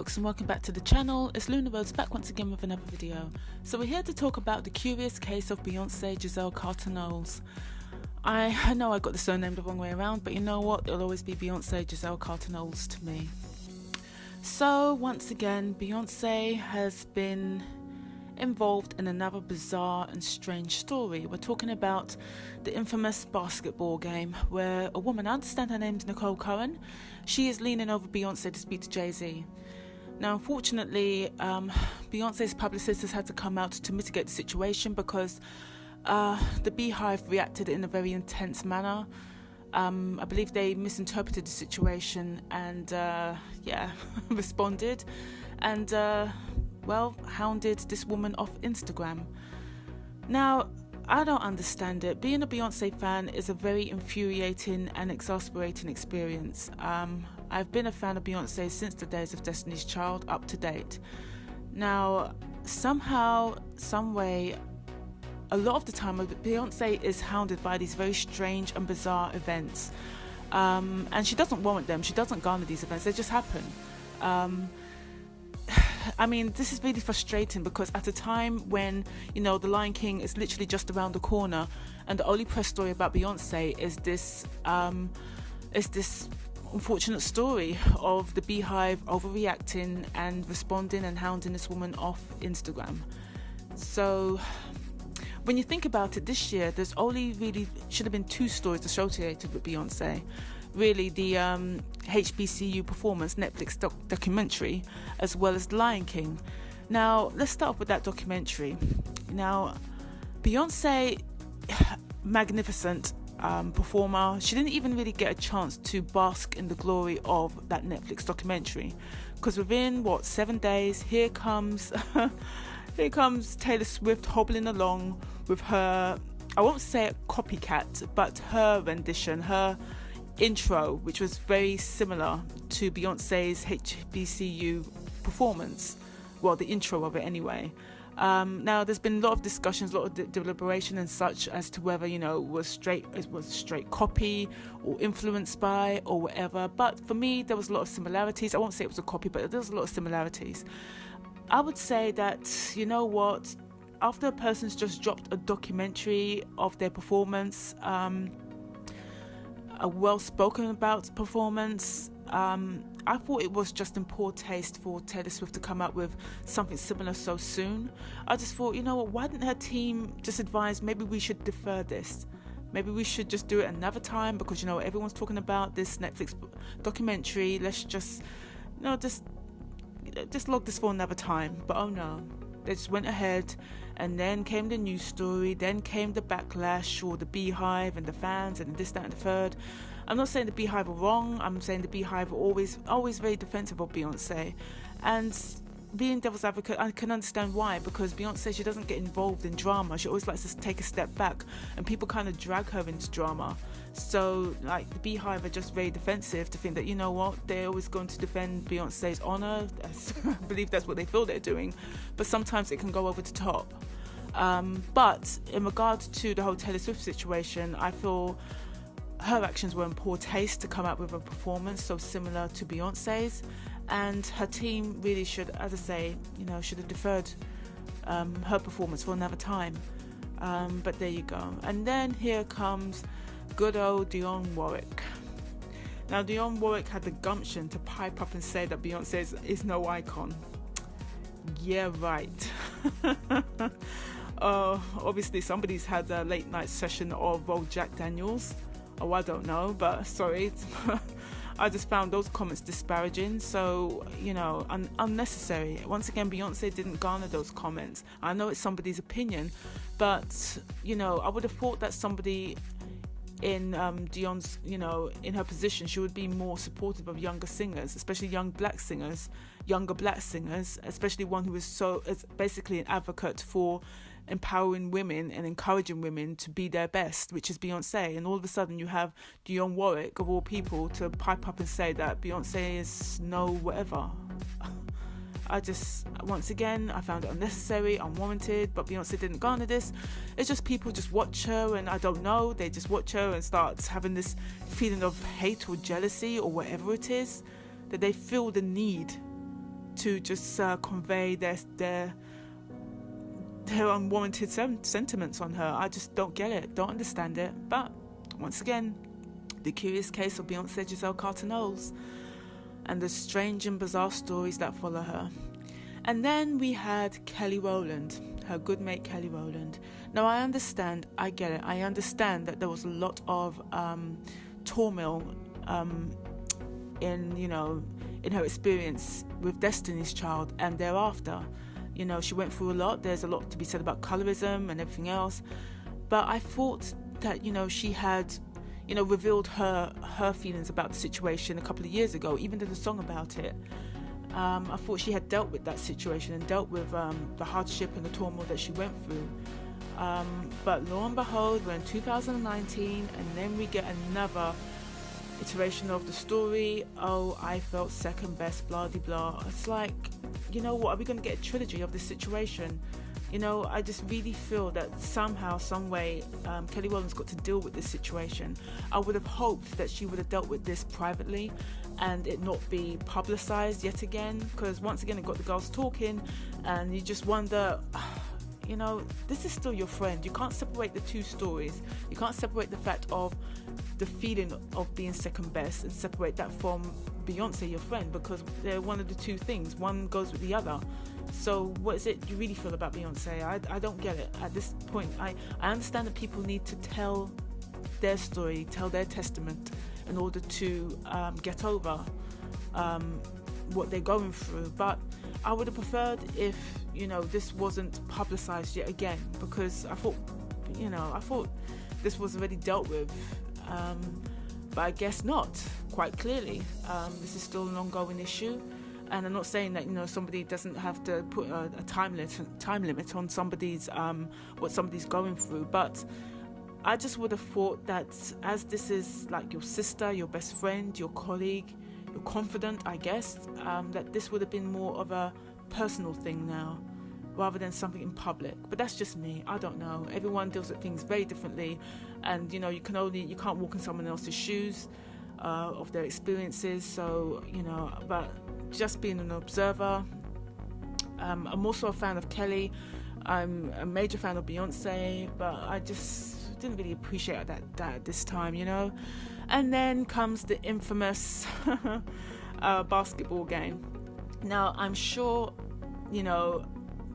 folks, and welcome back to the channel. It's Luna Rhodes back once again with another video. So we're here to talk about the curious case of Beyonce Knowles. I know I got the surname the wrong way around, but you know what? It'll always be Beyonce Knowles to me. So once again, Beyonce has been involved in another bizarre and strange story. We're talking about the infamous basketball game where a woman, I understand her name's Nicole Curran, she is leaning over Beyonce to speak to Jay-Z. Now unfortunately, Beyonce's publicist has had to come out to mitigate the situation because the Beyhive reacted in a very intense manner. I believe they misinterpreted the situation and responded and hounded this woman off Instagram. Now, I don't understand it. Being a Beyonce fan is a very infuriating and exasperating experience. I've been a fan of Beyonce since the days of Destiny's Child, up to date. Now, somehow, some way, a lot of the time, Beyonce is hounded by these very strange and bizarre events. And she doesn't warrant them. She doesn't garner these events. They just happen. I mean, this is really frustrating because at a time when, you know, The Lion King is literally just around the corner and the only press story about Beyonce is this unfortunate story of the Beyhive overreacting and responding and hounding this woman off Instagram. So when you think about it, this year there's only really should have been two stories associated with Beyonce. Really, the HBCU performance Netflix documentary, as well as The Lion King. Now, let's start off with that documentary. Now, Beyonce, magnificent performer. She didn't even really get a chance to bask in the glory of that Netflix documentary, because within 7 days, here comes Taylor Swift hobbling along with her, I won't say a copycat, but her rendition, her intro, which was very similar to Beyonce's HBCU performance. Well, the intro of it anyway. Now, there's been a lot of discussions, a lot of deliberation and such as to whether, you know, it was straight copy or influenced by or whatever. But for me, there was a lot of similarities. I won't say it was a copy, but there was a lot of similarities. I would say that, you know what, after a person's just dropped a documentary of their performance, a well-spoken about performance, I thought it was just in poor taste for Taylor Swift to come out with something similar so soon. I just thought, you know what, why didn't her team just advise maybe we should defer this? Maybe we should just do it another time because, you know, everyone's talking about this Netflix documentary. Let's just, you know, just log this for another time. But oh no, they just went ahead, and then came the news story, then came the backlash, or the Beyhive and the fans and this, that and the third. I'm not saying the Beyhive are wrong. I'm saying the Beyhive are always very defensive of Beyonce. And being devil's advocate, I can understand why, because Beyonce, she doesn't get involved in drama. She always likes to take a step back, and people kind of drag her into drama. So, like, the Beyhive are just very defensive to think that, you know what, they're always going to defend Beyonce's honor. I believe that's what they feel they're doing. But sometimes it can go over the top. But in regards to the whole Taylor Swift situation, I feel her actions were in poor taste to come out with a performance so similar to Beyonce's, and her team really should, as I say, you know, should have deferred her performance for another time. But there you go. And then here comes good old Dionne Warwick. Now, Dionne Warwick had the gumption to pipe up and say that Beyonce is no icon. Yeah, right. Obviously somebody's had a late night session of old Jack Daniels. Oh, I don't know, but sorry. I just found those comments disparaging, so, you know, unnecessary. Once again, Beyonce didn't garner those comments. I know it's somebody's opinion, but, you know, I would have thought that somebody in Dionne's, you know, in her position, she would be more supportive of younger singers, especially younger black singers, especially one who is basically an advocate for empowering women and encouraging women to be their best, which is Beyonce. And all of a sudden you have Dionne Warwick, of all people, to pipe up and say that Beyonce is no whatever. Once again, I found it unnecessary, unwarranted, but Beyonce didn't garner this. It's just people just watch her, and I don't know, they just watch her and start having this feeling of hate or jealousy or whatever it is, that they feel the need to just convey their unwarranted sentiments on her. I just don't get it, don't understand it. But once again, the curious case of Beyonce Knowles and the strange and bizarre stories that follow her. And then we had Kelly Rowland, her good mate Kelly Rowland. Now I understand, I get it, I understand that there was a lot of turmoil in her experience with Destiny's Child and thereafter. You know, she went through a lot. There's a lot to be said about colorism and everything else. But I thought that, she had, revealed her feelings about the situation a couple of years ago, even did a song about it. I thought she had dealt with that situation and dealt with the hardship and the turmoil that she went through. But lo and behold, we're in 2019, and then we get another iteration of the story. Oh, I felt second best, blah de blah. It's like, what, are we going to get a trilogy of this situation? I just really feel that somehow, some way, Kelly Rowland's got to deal with this situation. I would have hoped that she would have dealt with this privately and it not be publicized yet again, because once again it got the girls talking, and you just wonder, this is still your friend. You can't separate the two stories. You can't separate the fact of the feeling of being second best and separate that from Beyonce, your friend, because they're one of the two things. One goes with the other. So what is it you really feel about Beyonce? I don't get it at this point. I understand that people need to tell their story, tell their testament in order to get over what they're going through. But I would have preferred if, this wasn't publicized yet again, because I thought this was already dealt with. But I guess not, quite clearly. This is still an ongoing issue. And I'm not saying that somebody doesn't have to put a time limit on somebody's what somebody's going through, but I just would have thought that as this is like your sister, your best friend, your colleague, your confidant, I guess, that this would have been more of a personal thing now, rather than something in public. But that's just me. I don't know. Everyone deals with things very differently, and you can't walk in someone else's shoes of their experiences. So but just being an observer. I'm also a fan of Kelly. I'm a major fan of Beyonce, but I just didn't really appreciate that at this time, And then comes the infamous basketball game. Now, I'm sure,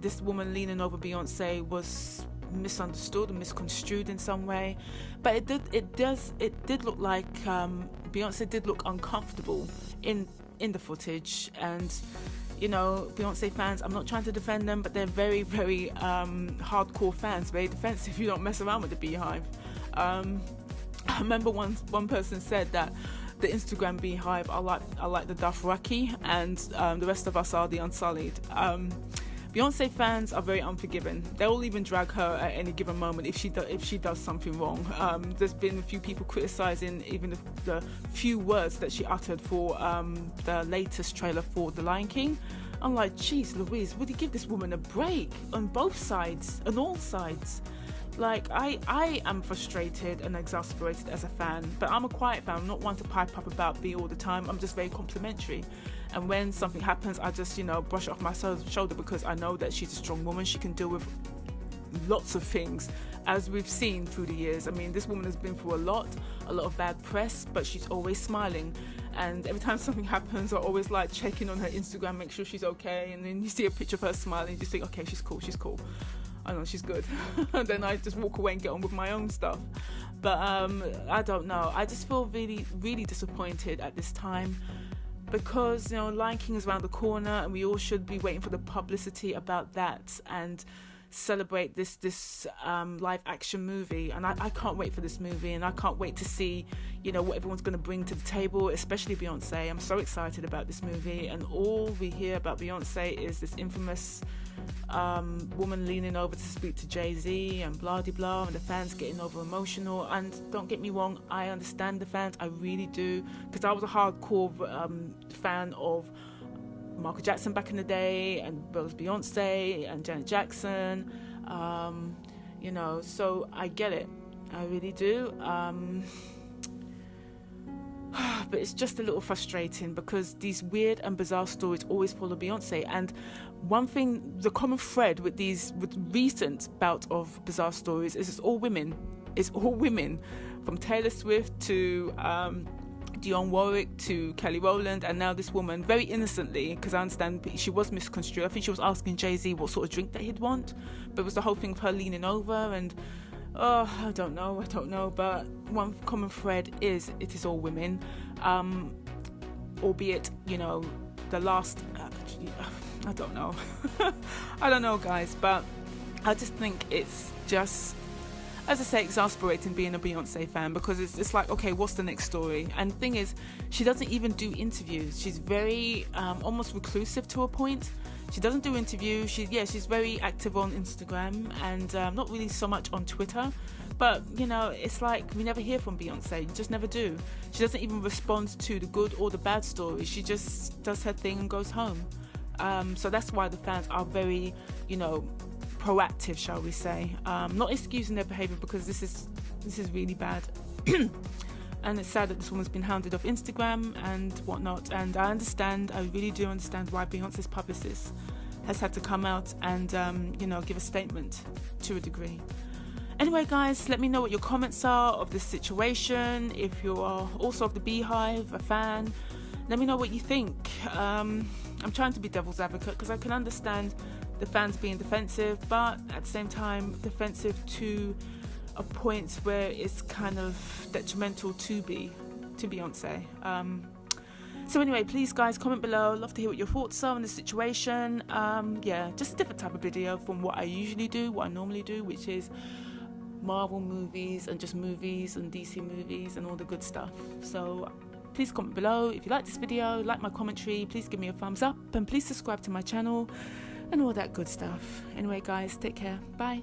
this woman leaning over Beyonce was misunderstood and misconstrued in some way, but it did look like Beyonce did look uncomfortable in the footage. And Beyonce fans, I'm not trying to defend them, but they're very, very hardcore fans, very defensive. You don't mess around with the Beyhive. I remember one person said that the Instagram Beyhive are like the Dothraki, and the rest of us are the Unsullied. Beyonce fans are very unforgiving. They'll even drag her at any given moment if she does something wrong. There's been a few people criticizing even the few words that she uttered for the latest trailer for The Lion King. I'm like, geez Louise, would you give this woman a break on both sides, on all sides? Like, I am frustrated and exasperated as a fan, but I'm a quiet fan. I'm not one to pipe up about B all the time. I'm just very complimentary. And when something happens, I just, brush it off my shoulder, because I know that she's a strong woman. She can deal with lots of things, as we've seen through the years. I mean, this woman has been through a lot of bad press, but she's always smiling. And every time something happens, I always like checking on her Instagram, make sure she's okay. And then you see a picture of her smiling, you just think, okay, she's cool. I know she's good. And then I just walk away and get on with my own stuff. But I don't know. I just feel really, really disappointed at this time, because Lion King is around the corner, and we all should be waiting for the publicity about that and celebrate this live action movie. And I can't wait for this movie, and I can't wait to see what everyone's going to bring to the table, especially Beyonce. I'm so excited about this movie, and all we hear about Beyonce is this infamous woman leaning over to speak to Jay-Z and blah de blah, and the fans getting over emotional. And don't get me wrong, I understand the fans, I really do, because I was a hardcore fan of Michael Jackson back in the day, and well as Beyonce and Janet Jackson, so I get it, I really do. but it's just a little frustrating because these weird and bizarre stories always follow Beyonce. And one thing, the common thread with recent bout of bizarre stories is it's all women. It's all women, from Taylor Swift to Dionne Warwick to Kelly Rowland, and now this woman, very innocently, because I understand she was misconstrued. I think she was asking Jay-Z what sort of drink that he'd want, but it was the whole thing of her leaning over, and I don't know, but one common thread is it is all women, albeit, you know, the last, I don't know, I don't know, guys, but I just think it's just, as I say, exasperating being a Beyonce fan, because it's like, okay, what's the next story? And the thing is, she doesn't even do interviews. She's very almost reclusive to a point. She doesn't do interviews. She's very active on Instagram and not really so much on Twitter. But, you know, it's like we never hear from Beyonce. You just never do. She doesn't even respond to the good or the bad stories. She just does her thing and goes home. So that's why the fans are very, you know, proactive, shall we say, not excusing their behavior, because this is really bad. And it's sad that this woman's been hounded off Instagram and whatnot, and I really do understand why Beyonce's publicist has had to come out and you know, give a statement to a degree. Anyway, guys, let me know what your comments are of this situation. If you are also of the Beyhive, a fan, let me know what you think. I'm trying to be devil's advocate because I can understand the fans being defensive, but at the same time defensive to a point where it's kind of detrimental to Beyonce. So anyway, please guys, comment below. Love to hear what your thoughts are on the situation. Just a different type of video from what I usually do, what I normally do, which is Marvel movies and just movies and DC movies and all the good stuff. So please comment below. If you like this video, like my commentary, please give me a thumbs up and please subscribe to my channel and all that good stuff. Anyway, guys, take care. Bye.